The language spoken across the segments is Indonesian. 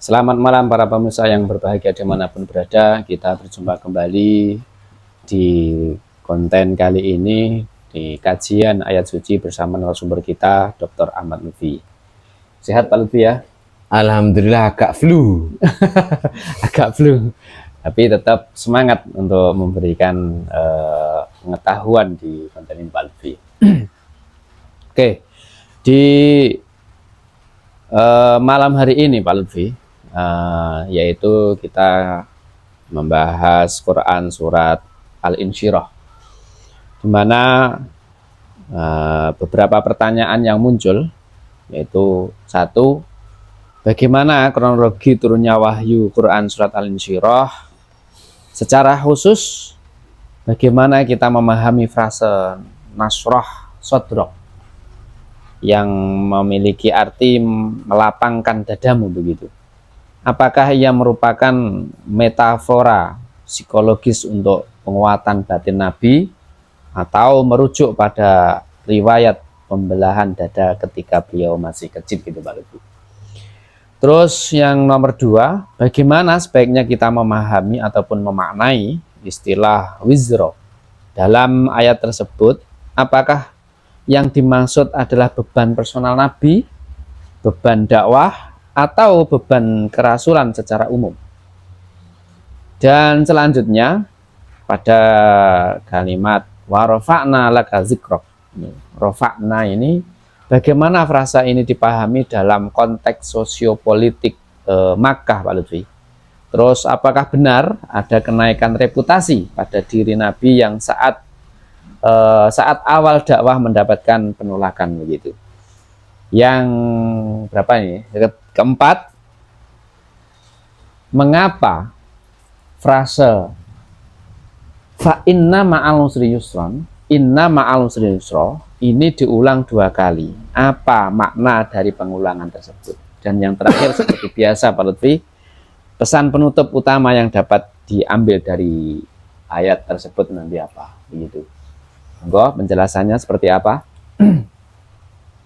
Selamat malam para pemirsa yang berbahagia dimanapun berada. Kita berjumpa kembali di konten kali ini di kajian ayat suci bersama narasumber kita Dr. Ahmad Lutfi. Sehat Pak Lutfi ya? Alhamdulillah agak flu. Agak flu, tapi tetap semangat untuk memberikan pengetahuan di konten ini Pak Lutfi. Oke, di malam hari ini Pak Lutfi, yaitu kita membahas Quran surat Al-Insyirah, di mana beberapa pertanyaan yang muncul, yaitu satu, bagaimana kronologi turunnya wahyu Quran surat Al-Insyirah? Secara khusus, bagaimana kita memahami frase nasrah sodrok yang memiliki arti melapangkan dadamu begitu? Apakah ia merupakan metafora psikologis untuk penguatan batin Nabi, atau merujuk pada riwayat pembelahan dada ketika beliau masih kecil gitu Pak Lutfi? Terus yang nomor dua, bagaimana sebaiknya kita memahami ataupun memaknai istilah wizro dalam ayat tersebut? Apakah yang dimaksud adalah beban personal Nabi, beban dakwah, atau beban kerasulan secara umum? Dan selanjutnya pada kalimat warofa'na laka zikrok, rofa'na ini, bagaimana frasa ini dipahami dalam konteks sosiopolitik Makkah Pak Lutfi? Terus apakah benar ada kenaikan reputasi pada diri Nabi yang saat awal dakwah mendapatkan penolakan begitu? Yang berapa ini? Keempat, mengapa frase fa inna ma'al usri yusran, inna ma'al usri yusra ini diulang dua kali? Apa makna dari pengulangan tersebut? Dan yang terakhir, seperti biasa Pak Lutfi, pesan penutup utama yang dapat diambil dari ayat tersebut nanti apa begitu? Monggo penjelasannya seperti apa?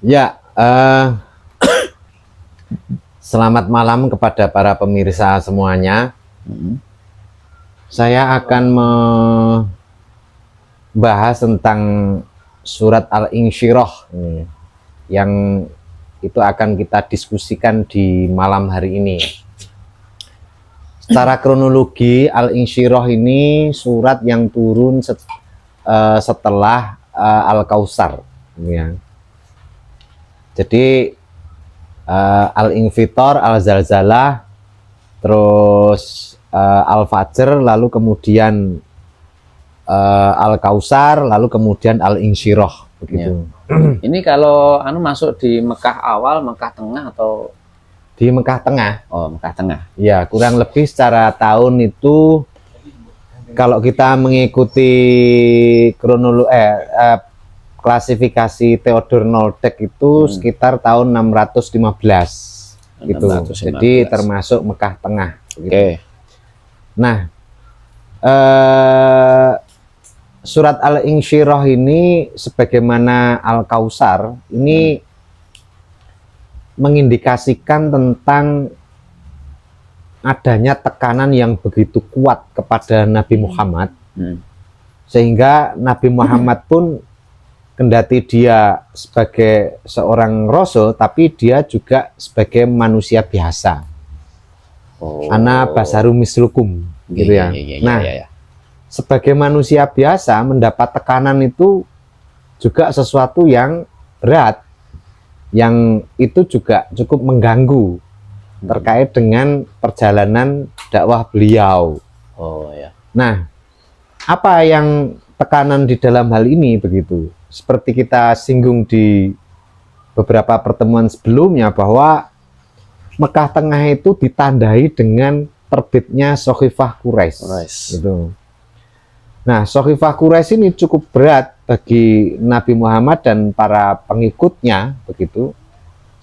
Ya, selamat malam kepada para pemirsa semuanya. Saya akan membahas tentang surat Al-Insyirah yang itu akan kita diskusikan di malam hari ini. Secara kronologi, Al-Insyirah ini surat yang turun setelah Al-Kautsar, ya. Jadi Al-Infitor, Al-Zalzalah, terus Al-Fajr, lalu kemudian Al-Kautsar, lalu kemudian Al-Insyirah begitu. Ya. Ini kalau masuk di Mekah awal, Mekah tengah, atau di Mekah Tengah? Oh, Mekah Tengah. Ya, kurang lebih secara tahun itu kalau kita mengikuti kronologi klasifikasi Theodor Noldek itu sekitar tahun 615 gitu. 615. Jadi termasuk Mekah Tengah gitu. Oke. Nah, surat Al-Insyirah ini sebagaimana Al-Kautsar ini mengindikasikan tentang adanya tekanan yang begitu kuat kepada Nabi Muhammad, sehingga Nabi Muhammad pun kendati dia sebagai seorang rasul, tapi dia juga sebagai manusia biasa. Ana basarum mislukum gitu ya. Nah, sebagai manusia biasa mendapat tekanan itu juga sesuatu yang berat, yang itu juga cukup mengganggu terkait dengan perjalanan dakwah beliau. Nah, apa yang tekanan di dalam hal ini begitu? Seperti kita singgung di beberapa pertemuan sebelumnya, bahwa Mekah Tengah itu ditandai dengan terbitnya Sakhifah Quraisy. Gitu. Nah, Sakhifah Quraisy ini cukup berat bagi Nabi Muhammad dan para pengikutnya begitu,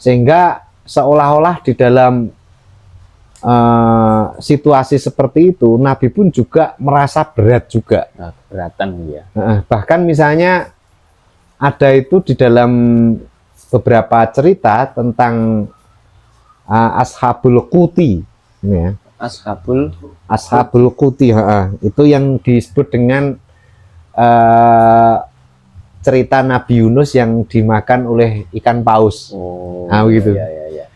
sehingga seolah-olah di dalam situasi seperti itu Nabi pun juga merasa berat juga. Keberatan ya. Bahkan misalnya ada itu di dalam beberapa cerita tentang Ashabul Quti Ini ya. Ashabul Quti, itu yang disebut dengan cerita Nabi Yunus yang dimakan oleh ikan paus. Nah, begitu. Iya.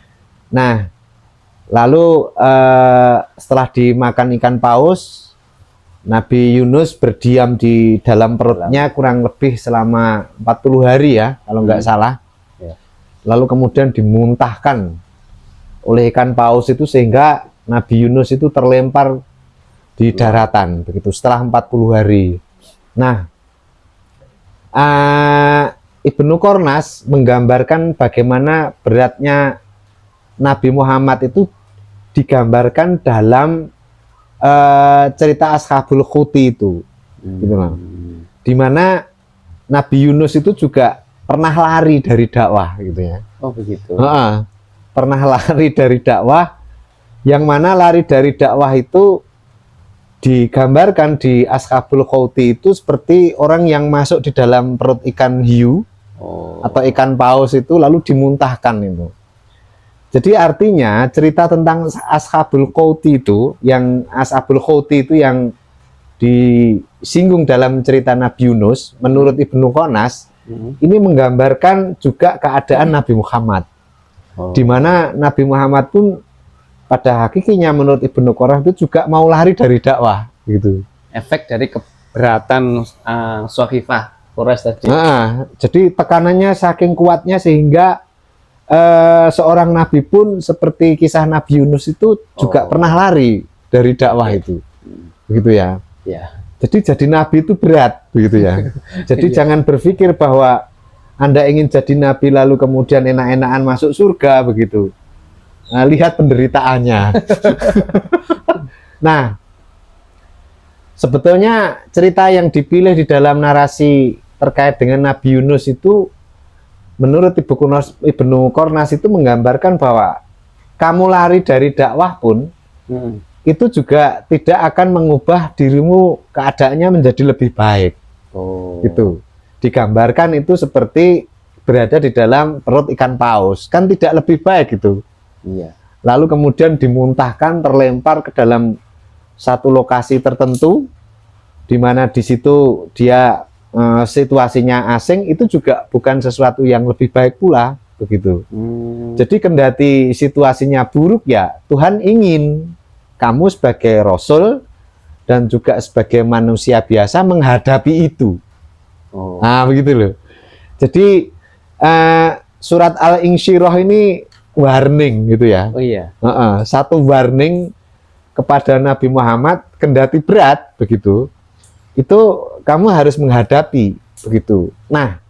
Nah, lalu setelah dimakan ikan paus, Nabi Yunus berdiam di dalam perutnya kurang lebih selama 40 hari ya, kalau nggak salah. Ya. Lalu kemudian dimuntahkan oleh ikan paus itu sehingga Nabi Yunus itu terlempar di daratan begitu setelah 40 hari. Nah, Ibnu Qornas menggambarkan bagaimana beratnya Nabi Muhammad itu digambarkan dalam cerita Ashabul Quti itu, gitu loh. Dimana Nabi Yunus itu juga pernah lari dari dakwah, gitu ya. Oh begitu. Pernah lari dari dakwah, yang mana lari dari dakwah itu digambarkan di Ashabul Quti itu seperti orang yang masuk di dalam perut ikan hiu atau ikan paus itu lalu dimuntahkan itu. Jadi artinya cerita tentang Ashabul Quti itu yang disinggung dalam cerita Nabi Yunus menurut Ibnu Qornas ini menggambarkan juga keadaan Nabi Muhammad. Di mana Nabi Muhammad pun pada hakikatnya menurut Ibnu Qornas itu juga mau lari dari dakwah gitu. Efek dari keberatan Sohifah Quraisy tadi. Jadi tekanannya saking kuatnya sehingga seorang nabi pun seperti kisah Nabi Yunus itu juga pernah lari dari dakwah itu, begitu ya. Jadi nabi itu berat, begitu ya. Jadi jangan berpikir bahwa Anda ingin jadi nabi lalu kemudian enak-enakan masuk surga begitu. Nah, lihat penderitaannya. Nah, sebetulnya cerita yang dipilih di dalam narasi terkait dengan Nabi Yunus itu menurut Ibnu Qornas itu menggambarkan bahwa kamu lari dari dakwah pun itu juga tidak akan mengubah dirimu keadaannya menjadi lebih baik. Itu digambarkan itu seperti berada di dalam perut ikan paus, kan tidak lebih baik itu. Lalu kemudian dimuntahkan, terlempar ke dalam satu lokasi tertentu, di mana di situ dia situasinya asing, itu juga bukan sesuatu yang lebih baik pula, begitu. Jadi kendati situasinya buruk ya, Tuhan ingin kamu sebagai Rasul dan juga sebagai manusia biasa menghadapi itu. Nah, begitu loh. Jadi surat Al-Insyirah ini warning gitu ya. Satu warning kepada Nabi Muhammad, kendati berat begitu, itu kamu harus menghadapi begitu. Nah,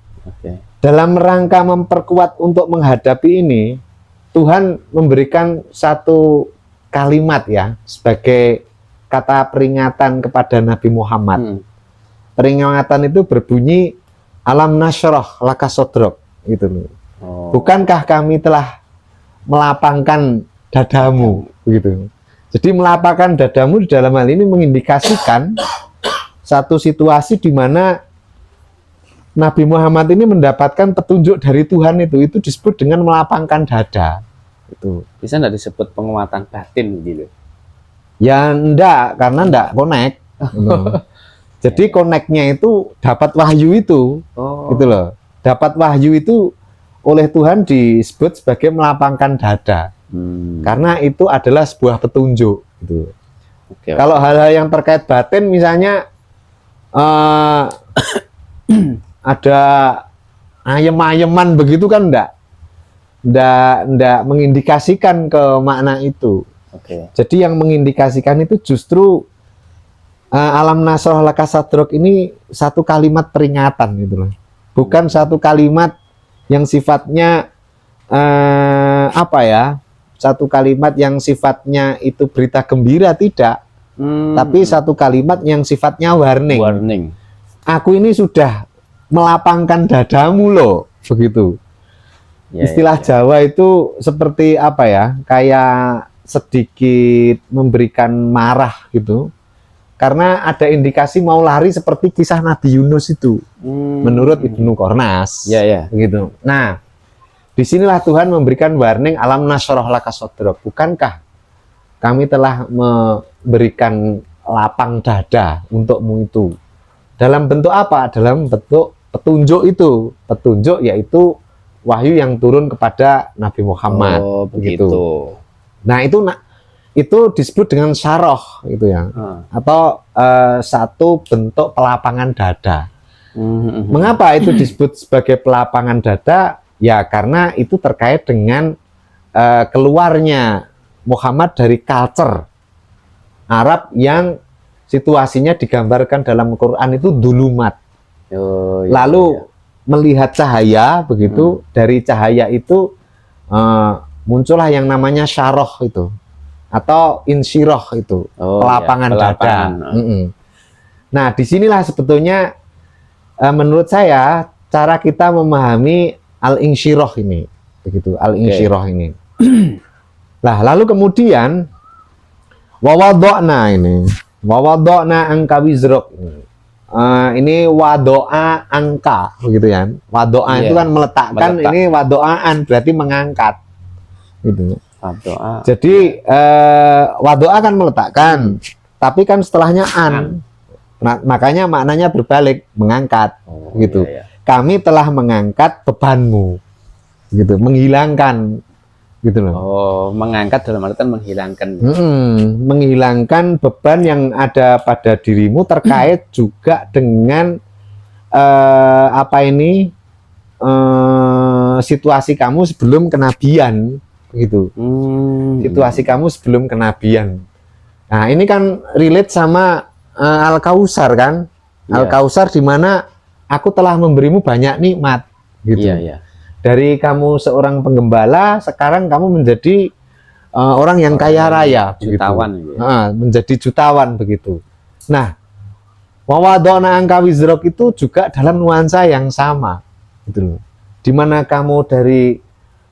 dalam rangka memperkuat untuk menghadapi ini, Tuhan memberikan satu kalimat ya sebagai kata peringatan kepada Nabi Muhammad. Peringatan itu berbunyi alam nasyrah laka sodrok gitu loh. Bukankah kami telah melapangkan dadamu begitu. Jadi melapangkan dadamu di dalam hal ini mengindikasikan satu situasi di mana Nabi Muhammad ini mendapatkan petunjuk dari Tuhan itu disebut dengan melapangkan dada. Itu bisa enggak disebut penguatan batin gitu? Ya enggak, karena enggak connect. Jadi connectnya itu dapat wahyu itu, gitu loh. Dapat wahyu itu oleh Tuhan disebut sebagai melapangkan dada, karena itu adalah sebuah petunjuk. Gitu. Kalau hal-hal yang terkait batin, misalnya ada ayem-ayeman begitu kan enggak mengindikasikan ke makna itu. Jadi yang mengindikasikan itu justru alam nasrah laka sadrok ini satu kalimat peringatan gitu loh. Bukan satu kalimat yang sifatnya satu kalimat yang sifatnya itu berita gembira, tidak. Tapi satu kalimat yang sifatnya warning. Aku ini sudah melapangkan dadamu loh, begitu. Istilah Jawa itu seperti kayak sedikit memberikan marah gitu. Karena ada indikasi mau lari seperti kisah Nabi Yunus itu, menurut Ibnu Qornas, gitu. Nah, disinilah Tuhan memberikan warning alam nasyrah laka sadrok. Bukankah kami telah memberikan lapang dada untukmu itu. Dalam bentuk apa? Dalam bentuk petunjuk itu. Petunjuk yaitu wahyu yang turun kepada Nabi Muhammad. Oh, begitu. begitu. Nah, itu disebut dengan syarah gitu ya. Atau satu bentuk pelapangan dada. Mengapa itu disebut sebagai pelapangan dada? Ya karena itu terkait dengan keluarnya Muhammad dari culture Arab yang situasinya digambarkan dalam Quran itu dulumat. Oh, Lalu melihat cahaya begitu, dari cahaya itu muncullah yang namanya syarah itu atau insyirah itu, pelapangan dada. Nah, disinilah sebetulnya menurut saya cara kita memahami al-insyirah ini, begitu, al-insyirah ini. Lah, lalu kemudian wawadokna ini, wawadokna angka wizrok ini wadoa angka, begitu ya. Wadoa itu kan meletakkan, ini wadoaan berarti mengangkat, gitu. Wadoa. Jadi wadoa kan meletakkan, tapi kan setelahnya an. Nah, makanya maknanya berbalik, mengangkat, gitu. Kami telah mengangkat bebanmu, gitu, menghilangkan, gitu loh. Oh, mengangkat dalam artian menghilangkan. Menghilangkan beban yang ada pada dirimu terkait juga dengan situasi kamu sebelum kenabian, gitu. Situasi kamu sebelum kenabian. Nah, ini kan relate sama Al-Kausar kan? Al-Kausar di mana aku telah memberimu banyak nikmat, gitu. Dari kamu seorang penggembala, sekarang kamu menjadi orang yang kaya raya, jutawan, begitu. Menjadi jutawan begitu. Nah, wawadona angka wizrok itu juga dalam nuansa yang sama, gitu loh. Dimana kamu dari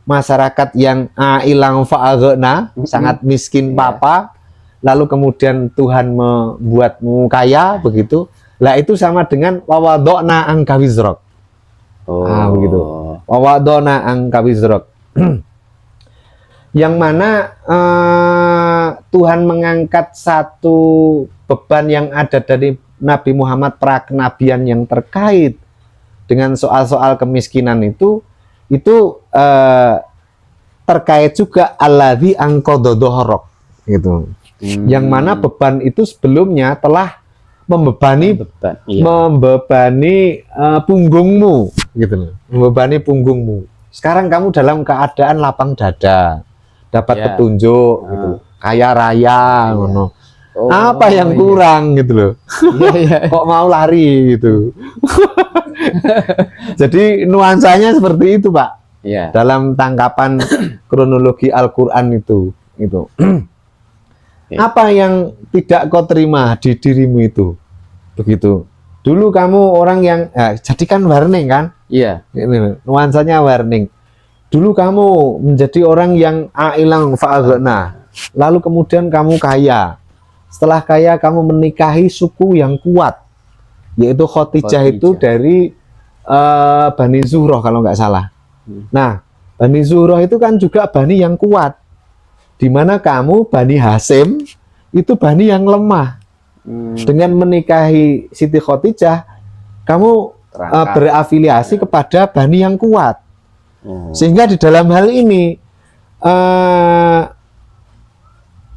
masyarakat yang ilang fa'aghna, sangat miskin papa, lalu kemudian Tuhan membuatmu kaya, begitu. Lah itu sama dengan wawadona angka wizrok. Begitu. Wawadona angka wizrok. Yang mana Tuhan mengangkat satu beban yang ada dari Nabi Muhammad prakenabian yang terkait dengan soal-soal kemiskinan itu terkait juga alladzi angqadha dhahrok, gitu. Yang mana beban itu sebelumnya telah membebani punggungmu, gitu loh. Membebani punggungmu. Sekarang kamu dalam keadaan lapang dada, dapat petunjuk, gitu. Kaya raya, ngono. Apa yang kurang, gitu loh. Kok mau lari, gitu. Jadi nuansanya seperti itu, Pak. Dalam tangkapan kronologi Al-Quran itu, gitu. Apa yang tidak kau terima di dirimu itu, begitu. Dulu kamu orang yang jadikan warning kan? Ini nuansanya warning. Dulu kamu menjadi orang yang ailang fa'aghna, lalu kemudian kamu kaya. Setelah kaya kamu menikahi suku yang kuat, yaitu Khadijah itu dari Bani Zuhroh kalau nggak salah. Nah, Bani Zuhroh itu kan juga Bani yang kuat. Di mana kamu Bani Hasim itu Bani yang lemah. Dengan menikahi Siti Khadijah, kamu berafiliasi kepada Bani yang kuat. Sehingga di dalam hal ini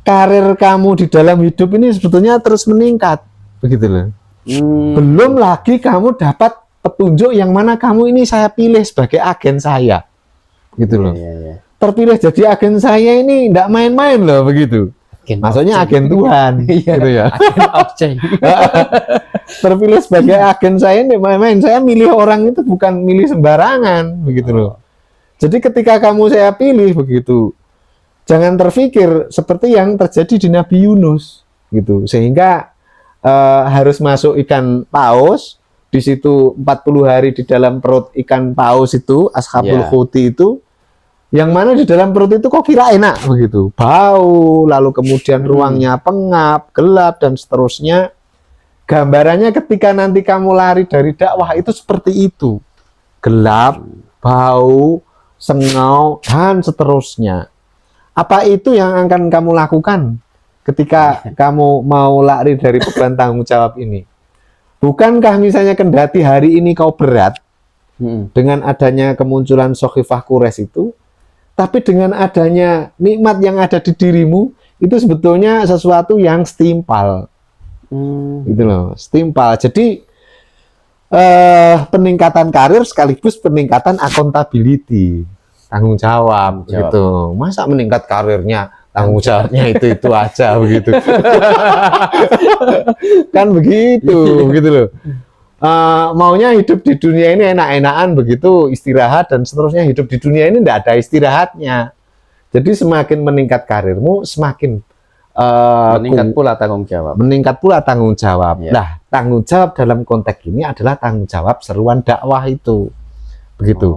karir kamu di dalam hidup ini sebetulnya terus meningkat, begitu loh. Belum lagi kamu dapat petunjuk yang mana kamu ini saya pilih sebagai agen saya, gitu loh. Terpilih jadi agen saya ini tidak main-main loh, begitu. Maksudnya agen Tuhan, gitu ya. Terpilih sebagai agen saya ini main-main. Saya milih orang itu bukan milih sembarangan, begitu loh. Jadi ketika kamu saya pilih begitu, jangan terfikir seperti yang terjadi di Nabi Yunus, gitu. Sehingga harus masuk ikan paus, di situ 40 hari di dalam perut ikan paus itu, Ashabul Khuti itu. Yang mana di dalam perut itu kok kira enak begitu, bau, lalu kemudian ruangnya pengap, gelap dan seterusnya. Gambarannya ketika nanti kamu lari dari dakwah itu seperti itu, gelap, bau, sengau dan seterusnya. Apa itu yang akan kamu lakukan? ketika kamu mau lari dari beban tanggung jawab ini? Bukankah misalnya kendati hari ini kau berat dengan adanya kemunculan Sakhifah Quraisy itu, tapi dengan adanya nikmat yang ada di dirimu itu sebetulnya sesuatu yang setimpal. Gitu loh, setimpal. Jadi peningkatan karir sekaligus peningkatan accountability, tanggung jawab, gitu. Masa meningkat karirnya tanggung jawabnya itu aja begitu. Kan begitu loh. Maunya hidup di dunia ini enak-enakan begitu, istirahat dan seterusnya. Hidup di dunia ini tidak ada istirahatnya. Jadi semakin meningkat karirmu, semakin meningkat pula tanggung jawab. Meningkat pula tanggung jawab. Ya. Nah, tanggung jawab dalam konteks ini adalah tanggung jawab seruan dakwah itu. Begitu.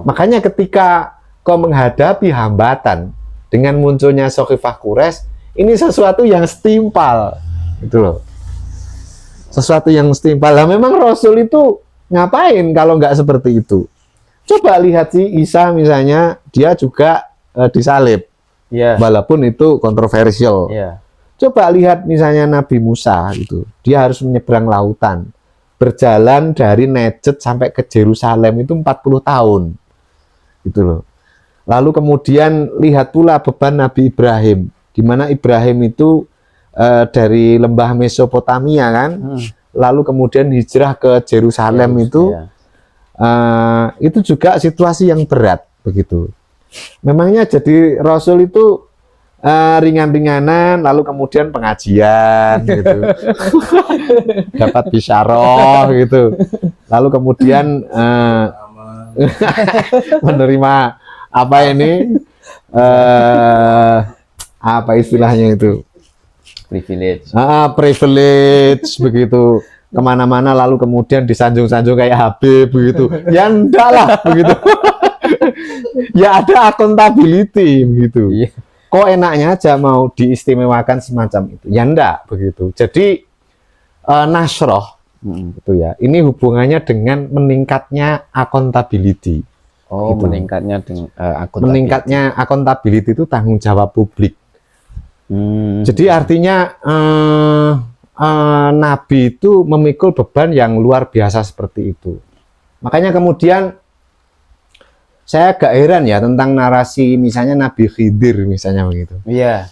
Makanya ketika kau menghadapi hambatan dengan munculnya Sakhifah Quraisy, ini sesuatu yang setimpal. Gitu loh. Sesuatu yang setimpal. Lah memang Rasul itu ngapain kalau nggak seperti itu? Coba lihat sih Isa misalnya, dia juga disalib. Walaupun itu kontroversial. Coba lihat misalnya Nabi Musa itu, dia harus menyeberang lautan, berjalan dari Najd sampai ke Yerusalem itu 40 tahun, gitu loh. Lalu kemudian lihat pula beban Nabi Ibrahim, di mana Ibrahim itu dari lembah Mesopotamia kan, lalu kemudian hijrah ke Yerusalem itu juga situasi yang berat begitu. Memangnya jadi Rasul itu ringan-ringanan, lalu kemudian pengajian gitu, dapat bisyarah gitu, lalu kemudian menerima apa ini apa istilahnya itu, privilege begitu, kemana-mana lalu kemudian disanjung-sanjung kayak Habib begitu, ya enggak lah begitu. Ya ada accountability begitu. Kok enaknya aja mau diistimewakan semacam itu? Ya enggak begitu. Jadi nasroh gitu ya. Ini hubungannya dengan meningkatnya accountability. Gitu. Meningkatnya accountability. Meningkatnya accountability itu tanggung jawab publik. Jadi artinya Nabi itu memikul beban yang luar biasa seperti itu. Makanya kemudian saya agak heran ya tentang narasi misalnya Nabi Khidir misalnya begitu. Iya.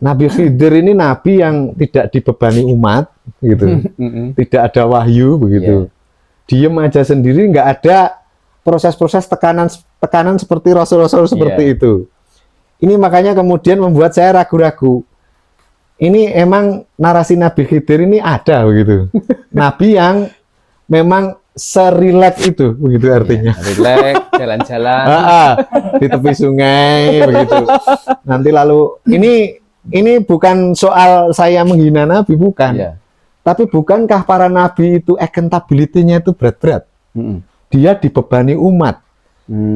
Nabi Khidir ini nabi yang tidak dibebani umat gitu. Tidak ada wahyu begitu. Diem aja sendiri, nggak ada proses-proses tekanan seperti rasul-rasul seperti itu. Ini makanya kemudian membuat saya ragu-ragu. Ini emang narasi Nabi Khidir ini ada begitu. Nabi yang memang serileks itu begitu artinya. Rileks, jalan-jalan di tepi sungai begitu. Nanti lalu ini bukan soal saya menghina Nabi, bukan. Tapi bukankah para nabi itu accountability-nya itu berat-berat? Dia dibebani umat.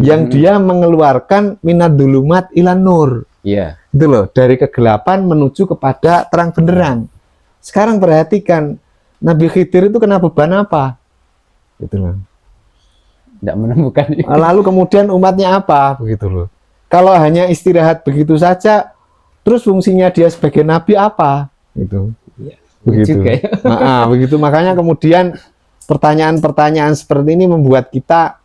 Yang dia mengeluarkan minadulumat ilan nur. Itu loh, dari kegelapan menuju kepada terang benderang. Sekarang perhatikan, Nabi Khidir itu kena beban apa? Gitu loh. Tidak menemukan. Lalu kemudian umatnya apa begitu loh. Kalau hanya istirahat begitu saja, terus fungsinya dia sebagai nabi apa? Gitu. Begitu. Juga, ya? Begitu, makanya kemudian pertanyaan-pertanyaan seperti ini membuat kita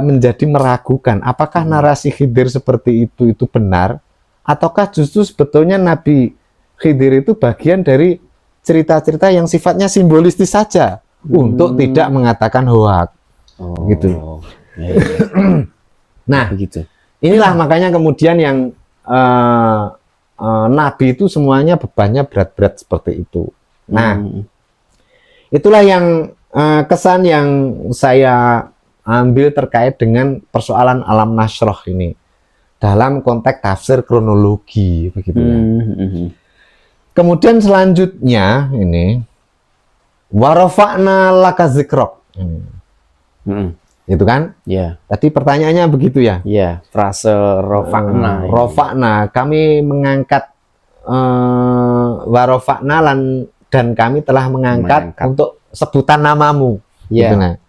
menjadi meragukan apakah narasi Khidir seperti itu benar, ataukah justru sebetulnya Nabi Khidir itu bagian dari cerita-cerita yang sifatnya simbolistis saja. Untuk tidak mengatakan hoak, gitu. Nah, begitu. Inilah makanya kemudian yang Nabi itu semuanya bebannya berat-berat seperti itu. Nah, itulah yang kesan yang saya ambil terkait dengan persoalan alam nasroh ini dalam konteks tafsir kronologi, begitu ya. Kemudian selanjutnya ini. Warofakna laka zikrok. Itu kan? Tadi pertanyaannya begitu ya? Frase rofakna. Rofakna, kami mengangkat warofakna dan kami telah mengangkat untuk sebutan namamu. Gitu, nah.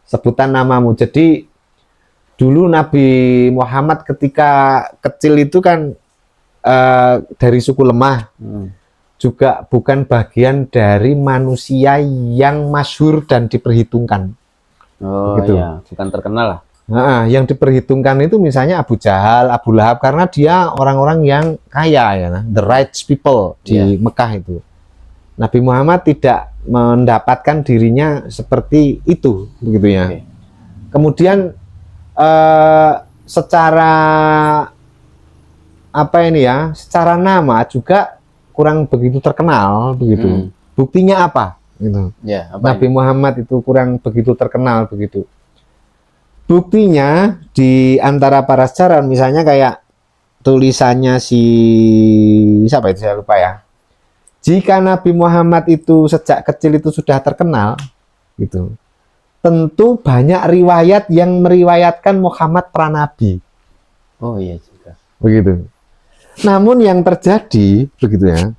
Sebutan namamu. Jadi dulu Nabi Muhammad ketika kecil itu kan dari suku lemah, juga bukan bagian dari manusia yang masyhur dan diperhitungkan. Oh Gitu. iya, bukan terkenal lah. Nah, yang diperhitungkan itu misalnya Abu Jahal, Abu Lahab, karena dia orang-orang yang kaya ya, the rich people di Mekah itu. Nabi Muhammad tidak mendapatkan dirinya seperti itu, begitu ya. Oke. Kemudian secara apa ini ya, secara nama juga kurang begitu terkenal, begitu. Buktinya apa? Gitu. Ya, apa Nabi ini? Muhammad itu kurang begitu terkenal, begitu. Buktinya di antara para sejarah, misalnya kayak tulisannya si siapa itu saya lupa ya. Jika Nabi Muhammad itu sejak kecil itu sudah terkenal, gitu, tentu banyak riwayat yang meriwayatkan Muhammad pranabi. Oh iya juga. Begitu. Namun yang terjadi, begitu ya,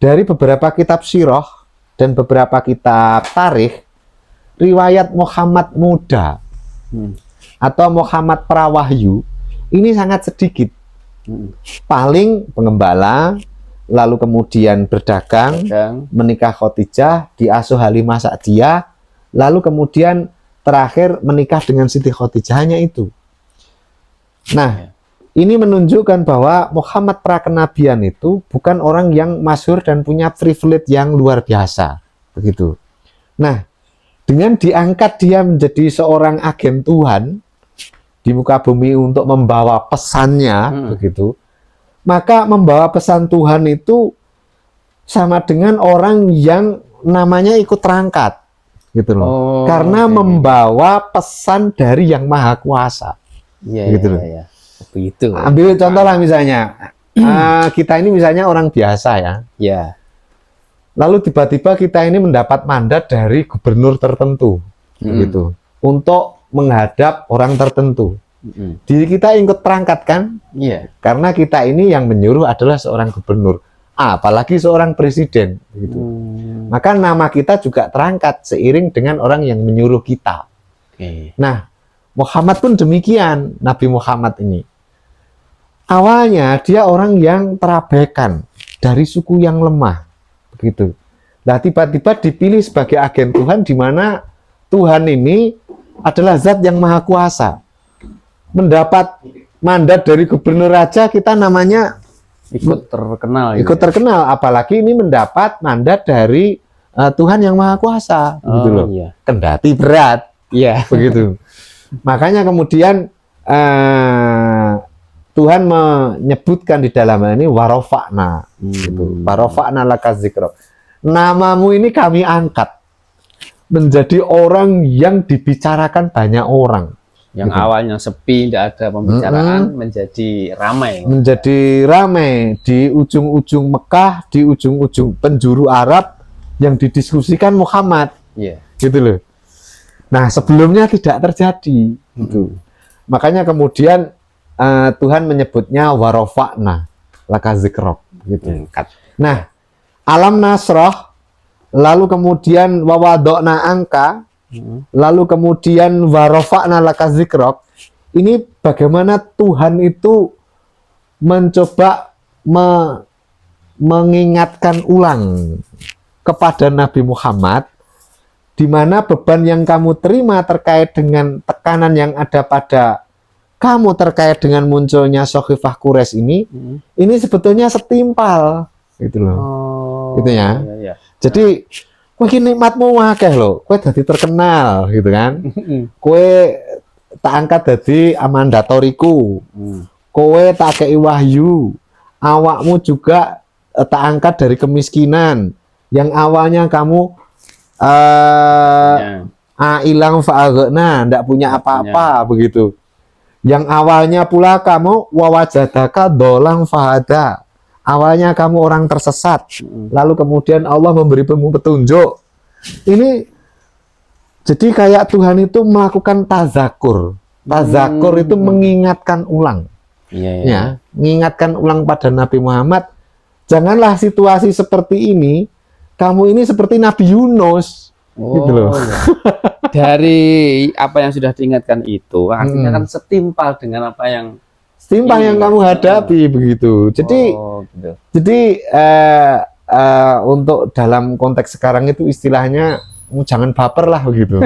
dari beberapa kitab sirah dan beberapa kitab tarikh, riwayat Muhammad muda atau Muhammad prawahyu ini sangat sedikit. Paling pengembala, lalu kemudian berdagang, menikah Khadijah, diasuh Halimah Sa'diyah, lalu kemudian terakhir menikah dengan Siti Khadijah, hanya itu. Nah, ini menunjukkan bahwa Muhammad prakenabian itu bukan orang yang masyhur dan punya privilege yang luar biasa, begitu. Nah, dengan diangkat dia menjadi seorang agen Tuhan di muka bumi untuk membawa pesannya, begitu, maka membawa pesan Tuhan itu sama dengan orang yang namanya ikut terangkat, gitu loh. Karena membawa pesan dari Yang Maha Kuasa. Iya, gitu loh. iya. Begitu. Ambil contoh lah misalnya, kita ini misalnya orang biasa ya. Ya. Lalu tiba-tiba kita ini mendapat mandat dari gubernur tertentu, gitu, untuk menghadap orang tertentu. Diri kita ikut terangkat kan? Iya. Karena kita ini yang menyuruh adalah seorang gubernur, apalagi seorang presiden, gitu. Maka nama kita juga terangkat seiring dengan orang yang menyuruh kita. Nah, Muhammad pun demikian. Nabi Muhammad ini awalnya dia orang yang terabaikan, dari suku yang lemah, begitu. Nah, tiba-tiba dipilih sebagai agen Tuhan, di mana Tuhan ini adalah zat yang maha kuasa. Mendapat mandat dari gubernur raja, kita namanya ikut terkenal. Ikut terkenal, apalagi ini mendapat mandat dari Tuhan yang maha kuasa, gitu loh. Iya. Kendati berat, begitu. Makanya kemudian Tuhan menyebutkan di dalam ini warofa'na, gitu. Warofa'na laka zikrok. Namamu ini kami angkat menjadi orang yang dibicarakan banyak orang. Yang gitu. Awalnya sepi, tidak ada pembicaraan, menjadi ramai. Menjadi ramai di ujung-ujung Mekah, di ujung-ujung penjuru Arab yang didiskusikan Muhammad. Gitu loh. Nah, sebelumnya tidak terjadi, gitu. Makanya kemudian Tuhan menyebutnya warofa'na laka zikrok, gitu. Nah, alam nasroh, lalu kemudian wawadokna angka, lalu kemudian warofa'na laka zikrok. Ini bagaimana Tuhan itu mencoba mengingatkan ulang kepada Nabi Muhammad, di mana beban yang kamu terima terkait dengan tekanan yang ada pada kamu terkait dengan munculnya Sakhifah Quraisy ini sebetulnya setimpal, gitu loh. Gitu ya. Jadi, kowe iki nikmatmu akeh lho, kowe dadi terkenal, gitu kan. Kowe tak angkat dadi amandatoriku. Kowe tak kei wahyu. Awakmu juga tak angkat dari kemiskinan. Yang awalnya kamu ilang fa'aghna, ndak punya apa-apa, begitu. Yang awalnya pula kamu wawajadaka dolang fahada. Awalnya kamu orang tersesat, lalu kemudian Allah memberimu petunjuk. Ini jadi kayak Tuhan itu melakukan tazakur. Tazakur itu mengingatkan ulang. Ya, mengingatkan ulang pada Nabi Muhammad, janganlah situasi seperti ini. Kamu ini seperti Nabi Yunus, gitu loh. Dari apa yang sudah diingatkan itu, artinya kan setimpal dengan apa yang setimpang yang kamu hadapi begitu. Jadi gitu. untuk dalam konteks sekarang itu istilahnya jangan baper lah begitu.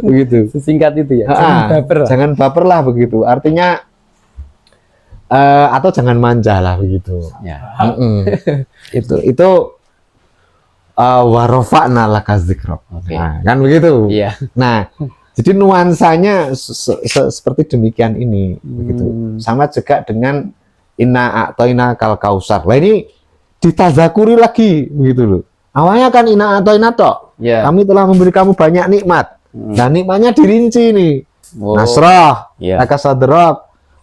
Begitu. Sesingkat itu ya. Jangan baper lah. Jangan baper lah begitu. Artinya atau jangan manja lah begitu. Ya. Itu warofa'na laka dzikrok. Oke. Nah, kan begitu. Iya. Nah, jadi nuansanya seperti demikian ini begitu. Sama juga dengan inna a'toina kal kausar. Lah ini ditazakuri lagi begitu loh. Awalnya kan inna a'toina tok. Ya. Kami telah memberi kamu banyak nikmat. Nah, nikmatnya dirinci nih. Nasrah, laka sadrak,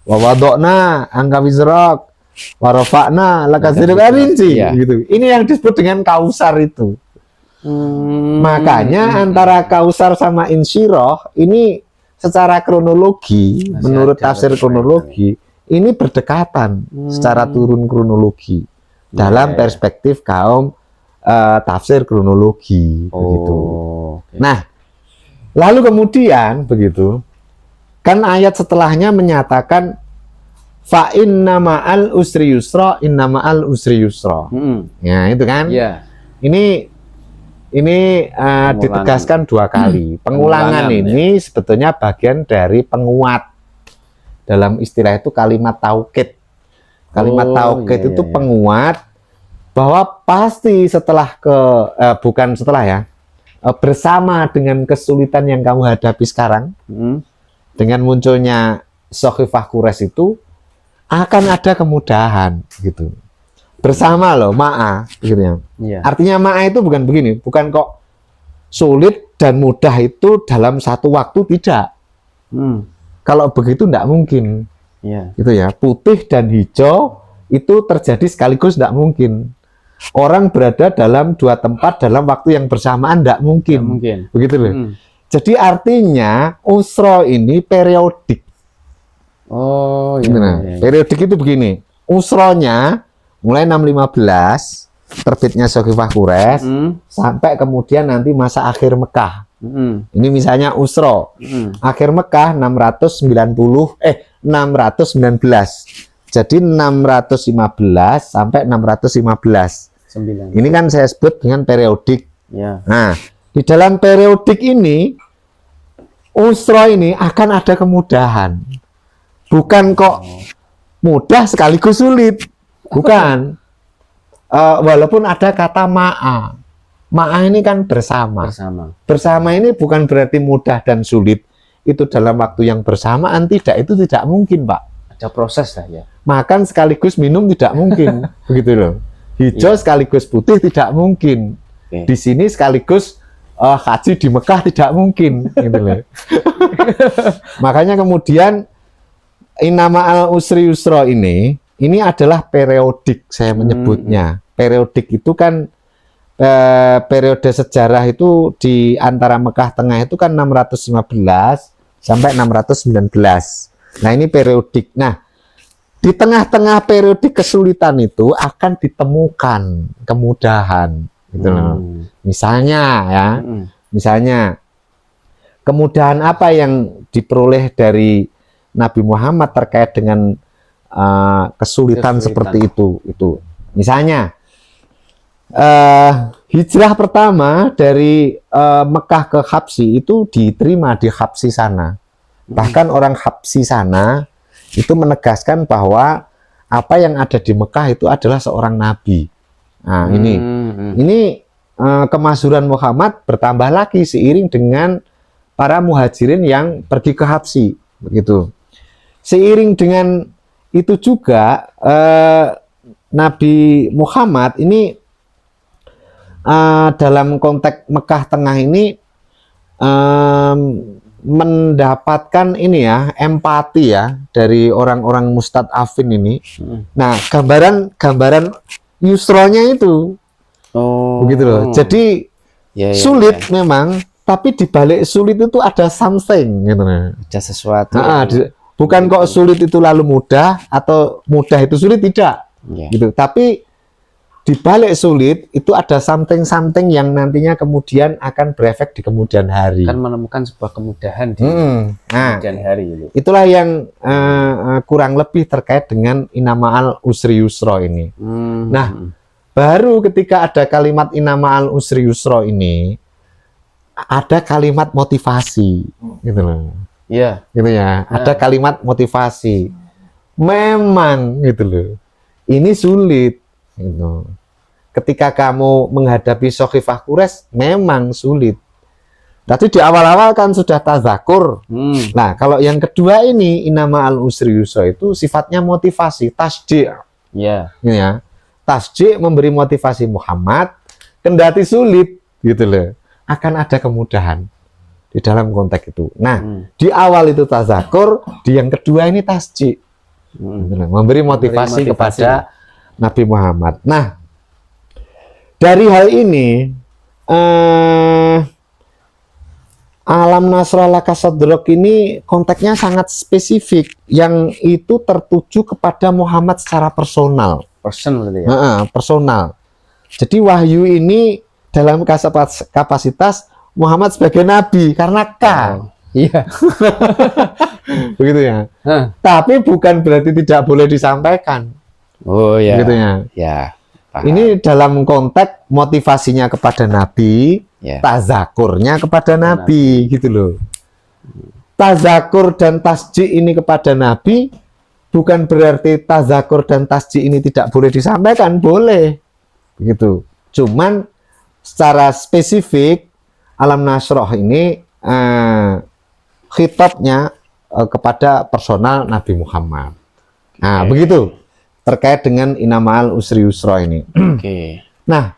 wa wadokna angka wizrak, wa rafa'na laka dzikrok, rinci gitu. Ini yang disebut dengan kausar itu. Makanya antara kausar sama insyirah ini secara kronologi, menurut tafsir kronologi, ini berdekatan secara turun kronologi dalam perspektif kaum tafsir kronologi begitu. Nah, lalu kemudian begitu kan ayat setelahnya menyatakan fa inna ma'al usri yusra, inna ma'al usri yusra. Ya, itu kan? Ini ditegaskan 2 kali. Pengulangan ini sebetulnya bagian dari penguat. Dalam istilah itu kalimat taukid. Kalimat taukid itu penguat bahwa pasti setelah bukan setelah ya, bersama dengan kesulitan yang kamu hadapi sekarang, dengan munculnya Sakhifah Quraisy itu akan ada kemudahan gitu. Bersama loh, ma'a gitu ya. Artinya ma'a itu bukan begini, bukan kok sulit dan mudah itu dalam satu waktu, tidak. Kalau begitu tidak mungkin. Gitu ya. Putih dan hijau itu terjadi sekaligus tidak mungkin. Orang berada dalam 2 tempat dalam waktu yang bersamaan tidak mungkin. Begitu loh. Jadi artinya usra ini periodik. Periodik itu begini. Usronya mulai 615 terbitnya Sakhifah Quraisy sampai kemudian nanti masa akhir Mekah. Ini misalnya usro. Akhir Mekah 619. Jadi 615 sampai 615. Ini kan saya sebut dengan periodik. Nah, di dalam periodik ini usro ini akan ada kemudahan. Bukan kok mudah sekaligus sulit. Bukan. Walaupun ada kata ma'a. Ma'a ini kan bersama. Bersama ini bukan berarti mudah dan sulit. Itu dalam waktu yang bersamaan, tidak. Itu tidak mungkin, Pak. Ada proses lah ya. Makan sekaligus minum tidak mungkin. Begitu loh. Hijau sekaligus putih tidak mungkin. Di sini sekaligus haji di Mekah tidak mungkin. Gitu loh. Makanya kemudian Innama al usri yusra ini adalah periodik, saya menyebutnya. Periodik itu kan periode sejarah itu di antara Mekah Tengah itu kan 615 sampai 619. Nah, ini periodik. Nah, di tengah-tengah periodik kesulitan itu akan ditemukan kemudahan gitu loh. Misalnya ya. Misalnya kemudahan apa yang diperoleh dari Nabi Muhammad terkait dengan kesulitan seperti itu. Misalnya hijrah pertama dari Mekah ke Habsyi itu diterima di Habsyi sana. Bahkan orang Habsyi sana itu menegaskan bahwa apa yang ada di Mekah itu adalah seorang nabi. Nah, ini kemasyhuran Muhammad bertambah lagi seiring dengan para muhajirin yang pergi ke Habsyi, begitu. Seiring dengan itu juga Nabi Muhammad ini dalam konteks Mekah Tengah ini mendapatkan ini ya, empati ya dari orang-orang mustad'afin ini. Nah, gambaran yusronya itu begitu loh. Jadi sulit memang, tapi di balik sulit itu ada something gitu. Ada sesuatu. Bukan kok sulit itu lalu mudah atau mudah itu sulit, tidak. Gitu. Tapi di balik sulit itu ada something yang nantinya kemudian akan berefek di kemudian hari. Kan menemukan sebuah kemudahan di Nah, kemudian hari itu. itulah yang kurang lebih terkait dengan inama'al usri yusra ini. Nah, baru ketika ada kalimat inama'al usri yusra ini, ada kalimat motivasi, gitu loh. Iya. Gitu ya. Ada kalimat motivasi. Memang, gitu loh. Ini sulit, gitu. Ketika kamu menghadapi Sokhifah Quraisy memang sulit. Tapi di awal-awal kan sudah tazakur. Nah, kalau yang kedua ini inama al usri yusra itu sifatnya motivasi, tasdi'. Iya. Ya. Tasdi' memberi motivasi Muhammad, kendati sulit gitu loh. Akan ada kemudahan di dalam konteks itu. Nah, di awal itu tazakur, di yang kedua ini tasdi'. Gitu loh. Memberi motivasi kepada Nabi Muhammad. Nah, dari hal ini alam nasrallah kasadrok ini konteksnya sangat spesifik, yang itu tertuju kepada Muhammad secara personal. Berarti ya. Personal. Jadi wahyu ini dalam kapasitas Muhammad sebagai nabi karena Iya. begitu ya. Tapi bukan berarti tidak boleh disampaikan. Oh ya. Gitu ya. Ya. Paham. Ini dalam konteks motivasinya kepada Nabi, tazakurnya kepada Nabi, gitu loh. Tazakur dan tasji ini kepada Nabi bukan berarti tazakur dan tasji ini tidak boleh disampaikan, boleh, begitu. Cuman secara spesifik alam nasroh ini khitabnya kepada personal Nabi Muhammad. Nah, begitu. Terkait dengan inama'al usri yusra ini. Nah,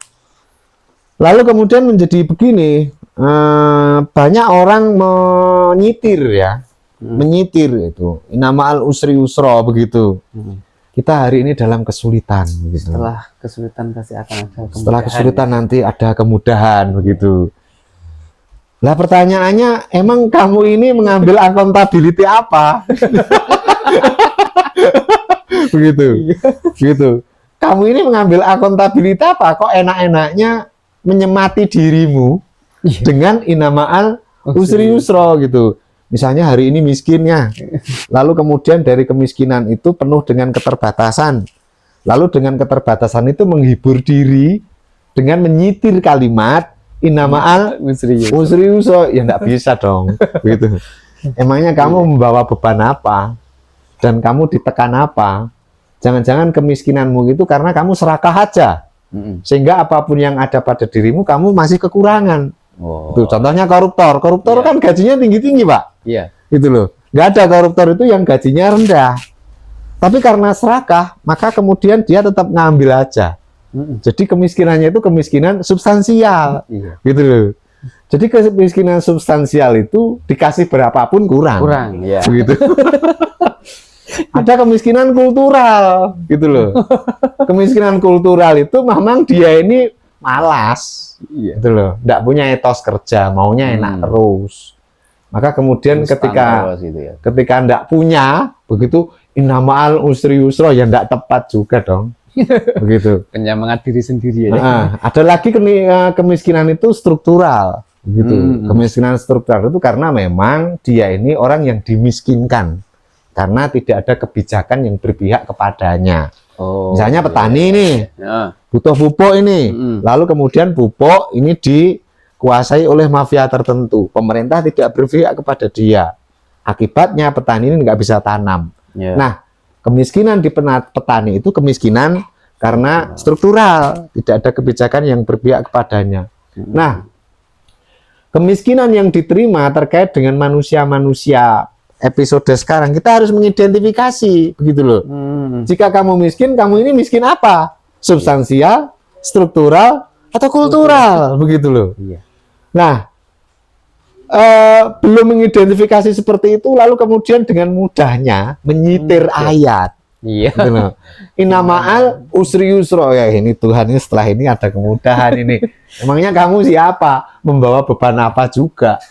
lalu kemudian menjadi begini, banyak orang menyitir ya, menyitir itu inama'al usri yusra begitu. Kita hari ini dalam kesulitan. Begitu. Setelah kesulitan pasti akan ada kemudahan. Setelah kesulitan nanti ada kemudahan begitu. Lah pertanyaannya, emang kamu ini mengambil accountability apa? Begitu, gitu. Kamu ini mengambil akuntabilitas apa? Kok enak-enaknya menyemati dirimu dengan inama'al usri yusra gitu. Misalnya hari ini miskinnya, lalu kemudian dari kemiskinan itu penuh dengan keterbatasan. Lalu dengan keterbatasan itu menghibur diri dengan menyitir kalimat inama'al usri yusra. Ya enggak bisa dong, gitu. Emangnya kamu membawa beban apa? Dan kamu ditekan apa? Jangan-jangan kemiskinanmu itu karena kamu serakah aja, sehingga apapun yang ada pada dirimu kamu masih kekurangan. Tuh, contohnya koruptor kan gajinya tinggi-tinggi, Pak. Iya. Gitu loh. Nggak ada koruptor itu yang gajinya rendah. Tapi karena serakah, maka kemudian dia tetap ngambil aja. Jadi kemiskinannya itu kemiskinan substansial, gitu loh. Jadi kemiskinan substansial itu dikasih berapapun kurang. Ya. Begitu. Ada kemiskinan kultural, gitu loh. Kemiskinan kultural itu memang dia ini malas, gitu loh. Nggak punya etos kerja, maunya enak terus. Maka kemudian ketika nggak punya, begitu inama'al usri yusra, ya nggak tepat juga dong. Begitu. Penyemangat diri sendiri ya. Ada lagi kemiskinan itu struktural, begitu. Kemiskinan struktural itu karena memang dia ini orang yang dimiskinkan. Karena tidak ada kebijakan yang berpihak kepadanya. Misalnya petani nih, butuh pupuk ini, lalu kemudian pupuk ini dikuasai oleh mafia tertentu. Pemerintah tidak berpihak kepada dia. Akibatnya petani ini nggak bisa tanam. Nah, kemiskinan di petani itu kemiskinan karena struktural, tidak ada kebijakan yang berpihak kepadanya. Nah, kemiskinan yang diterima terkait dengan manusia-manusia episode sekarang, kita harus mengidentifikasi, begitu loh. Jika kamu miskin ini miskin apa? Substansial, struktural, atau kultural, begitu loh. Nah, belum mengidentifikasi seperti itu, lalu kemudian dengan mudahnya menyitir ayat. Gitu loh. Inama'al usri yusra, ya ini Tuhan ini setelah ini ada kemudahan ini. Emangnya kamu siapa? Membawa beban apa juga?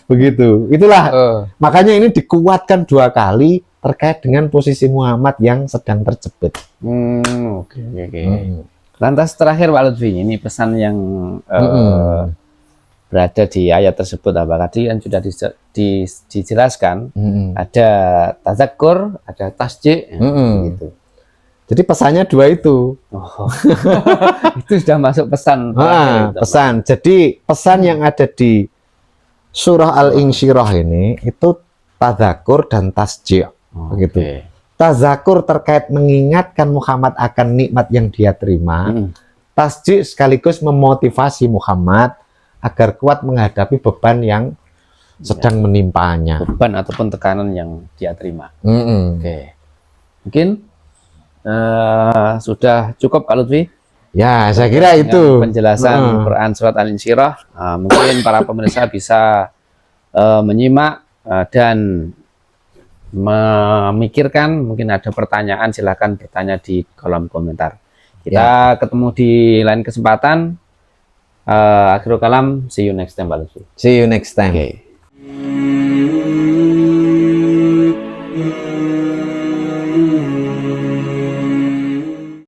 Begitu. Itulah. Makanya ini dikuatkan 2 kali terkait dengan posisi Muhammad yang sedang terjepit. Oke. Lantas terakhir Pak Lutfi, ini pesan yang berada di ayat tersebut apa? Tadi kan sudah dijelaskan, ada tazakkur, ada tasjih, gitu. Jadi pesannya dua itu. Oh. Itu sudah masuk pesan. Pesan. Jadi pesan yang ada di surah Al-Insyirah ini itu tadzakur dan tasjih. Begitu. Tadzakur terkait mengingatkan Muhammad akan nikmat yang dia terima. Tasjih sekaligus memotivasi Muhammad agar kuat menghadapi beban yang sedang menimpanya. Beban ataupun tekanan yang dia terima. Oke. Mungkin sudah cukup Pak Lutfi? Ya, saya kira itu penjelasan Quran Surat Al-Insyirah. Mungkin para pemirsa bisa menyimak dan memikirkan. Mungkin ada pertanyaan, silahkan bertanya di kolom komentar. Kita ketemu di lain kesempatan. Akhirul kalam, see you next time Pak Lutfi. See you next time.